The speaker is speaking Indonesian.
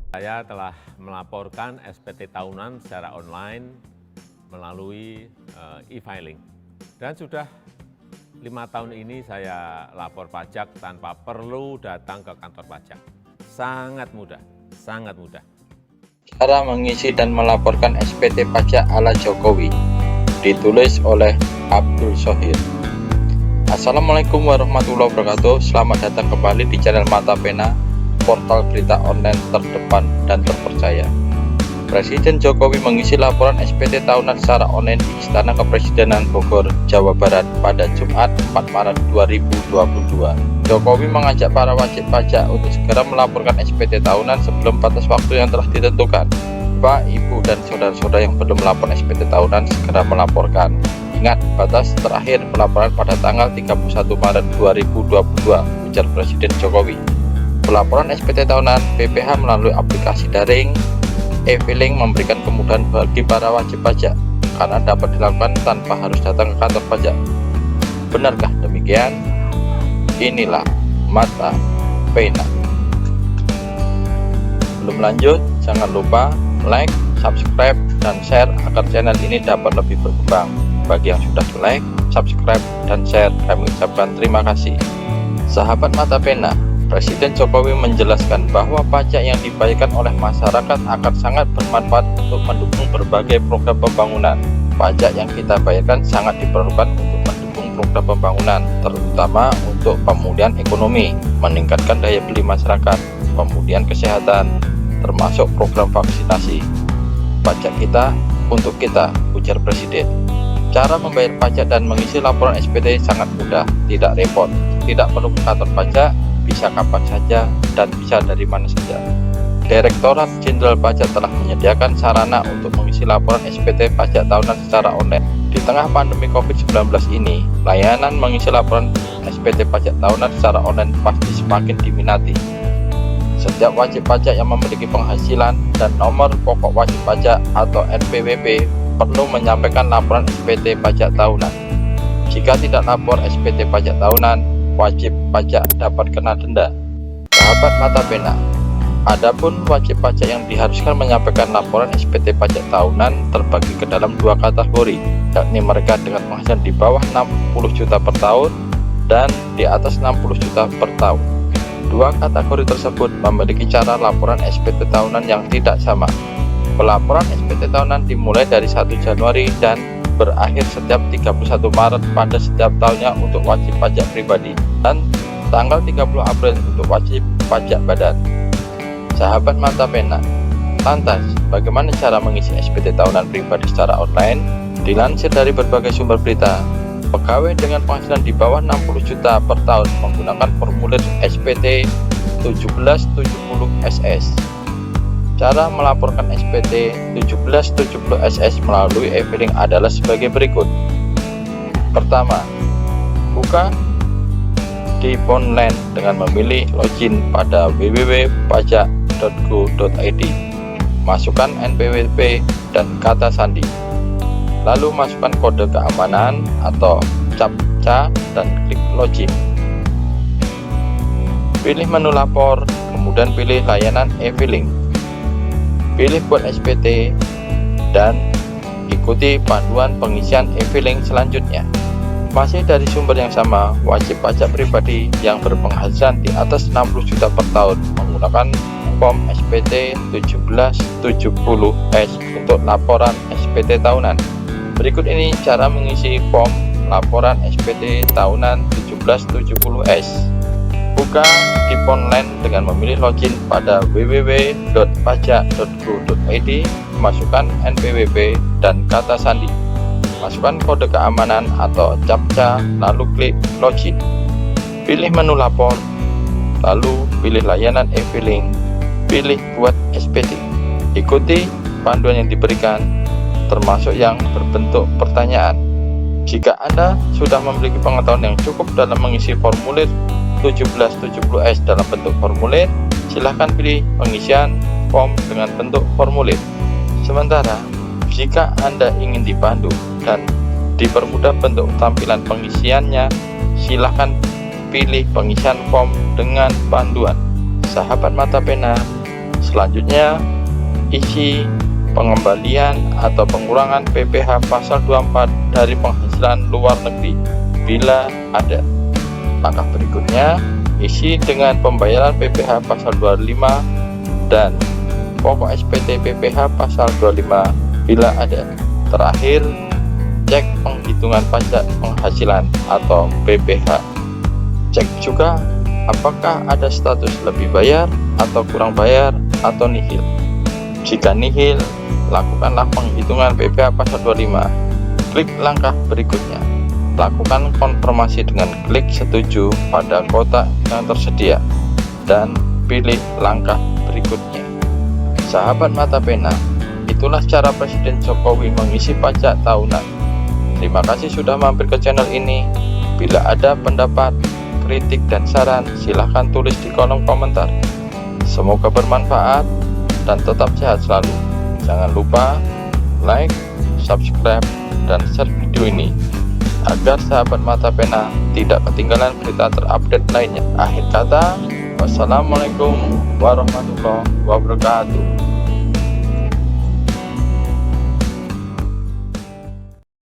Saya telah melaporkan SPT tahunan secara online melalui e-filing. Dan sudah 5 tahun ini saya lapor pajak tanpa perlu datang ke kantor pajak. Sangat mudah, sangat mudah. Cara mengisi dan melaporkan SPT pajak ala Jokowi, ditulis oleh Abdul Sohir. Assalamualaikum warahmatullahi wabarakatuh. Selamat datang kembali di channel Mata Pena, portal berita online terdepan dan terpercaya. Presiden Jokowi mengisi laporan SPT tahunan secara online di Istana Kepresidenan Bogor, Jawa Barat pada Jumat 4 Maret 2022. Jokowi mengajak para wajib pajak untuk segera melaporkan SPT tahunan sebelum batas waktu yang telah ditentukan. Bapak, Ibu, dan saudara-saudara yang belum melapor SPT tahunan segera melaporkan. Ingat, batas terakhir pelaporan pada tanggal 31 Maret 2022, ujar Presiden Jokowi. Pelaporan SPT tahunan BPH melalui aplikasi daring e-filing memberikan kemudahan bagi para wajib pajak karena dapat dilakukan tanpa harus datang ke kantor pajak. Benarkah demikian? Inilah Mata Pena. Belum lanjut, jangan lupa like, subscribe, dan share agar channel ini dapat lebih berkembang. Bagi yang sudah like, subscribe, dan share, kami ucapkan terima kasih. Sahabat Mata Pena, Presiden Jokowi menjelaskan bahwa pajak yang dibayarkan oleh masyarakat akan sangat bermanfaat untuk mendukung berbagai program pembangunan. Pajak yang kita bayarkan sangat diperlukan untuk mendukung program pembangunan, terutama untuk pemulihan ekonomi, meningkatkan daya beli masyarakat, pemulihan kesehatan, termasuk program vaksinasi. Pajak kita untuk kita, ujar Presiden. Cara membayar pajak dan mengisi laporan SPT sangat mudah, tidak repot, tidak perlu ke kantor pajak, bisa kapan saja dan bisa dari mana saja. Direktorat Jenderal Pajak telah menyediakan sarana untuk mengisi laporan SPT pajak tahunan secara online. Di tengah pandemi COVID-19 ini, layanan mengisi laporan SPT pajak tahunan secara online pasti semakin diminati. Setiap wajib pajak yang memiliki penghasilan dan nomor pokok wajib pajak atau NPWP perlu menyampaikan laporan SPT pajak tahunan. Jika tidak lapor SPT pajak tahunan, wajib pajak dapat kena denda. Sahabat Mata Pena, adapun wajib pajak yang diharuskan menyampaikan laporan SPT pajak tahunan terbagi ke dalam dua kategori, yakni mereka dengan penghasilan di bawah 60 juta per tahun dan di atas 60 juta per tahun. Dua kategori tersebut memiliki cara laporan SPT tahunan yang tidak sama. Pelaporan SPT tahunan dimulai dari 1 Januari dan berakhir setiap 31 Maret pada setiap tahunnya untuk wajib pajak pribadi dan tanggal 30 April untuk wajib pajak badan. Sahabat Mata Pena, lantas bagaimana cara mengisi SPT tahunan pribadi secara online? Dilansir dari berbagai sumber berita, pegawai dengan penghasilan di bawah 60 juta per tahun menggunakan formulir SPT 1770 SS. Cara melaporkan SPT 1770 SS melalui e-filing adalah sebagai berikut. Pertama, buka di Phoneland dengan memilih login pada www.pajak.go.id. Masukkan NPWP dan kata sandi. Lalu masukkan kode keamanan atau CAPTCA dan klik login. Pilih menu lapor, kemudian pilih layanan e-filing. Pilih buat SPT dan ikuti panduan pengisian e-filing selanjutnya. Masih dari sumber yang sama, wajib pajak pribadi yang berpenghasilan di atas 60 juta per tahun menggunakan form SPT 1770S untuk laporan SPT tahunan. Berikut ini cara mengisi form laporan SPT tahunan 1770S. Buka di Phoneland dengan memilih login pada www.pajak.go.id, masukkan NPWP dan kata sandi. Masukkan kode keamanan atau CAPTCA, lalu klik login. Pilih menu lapor, lalu pilih layanan e-filing, pilih buat SPT. Ikuti panduan yang diberikan, termasuk yang berbentuk pertanyaan. Jika Anda sudah memiliki pengetahuan yang cukup dalam mengisi formulir 1770S dalam bentuk formulir, silahkan pilih pengisian form dengan bentuk formulir. Sementara, jika Anda ingin dipandu dan dipermudah bentuk tampilan pengisiannya, silahkan pilih pengisian form dengan panduan. Sahabat Mata Pena, Selanjutnya, isi pengembalian atau pengurangan PPh pasal 24 dari penghasilan luar negeri bila ada. Langkah berikutnya, isi dengan pembayaran PPh pasal 25 dan pokok SPT PPh pasal 25 bila ada. Terakhir, cek penghitungan pajak penghasilan atau PPh. Cek juga apakah ada status lebih bayar atau kurang bayar atau nihil. Jika nihil, lakukanlah penghitungan PPh pasal 25. Klik langkah berikutnya. Lakukan konfirmasi dengan klik setuju pada kotak yang tersedia dan pilih langkah berikutnya. Sahabat mata pena, itulah cara Presiden Jokowi mengisi pajak tahunan. Terima kasih sudah mampir ke channel ini. Bila ada pendapat, kritik, dan saran, silahkan tulis di kolom komentar. Semoga bermanfaat dan tetap sehat selalu. Jangan lupa like, subscribe, dan share video ini agar sahabat mata pena tidak ketinggalan berita terupdate lainnya. Akhir kata, wassalamualaikum warahmatullahi wabarakatuh.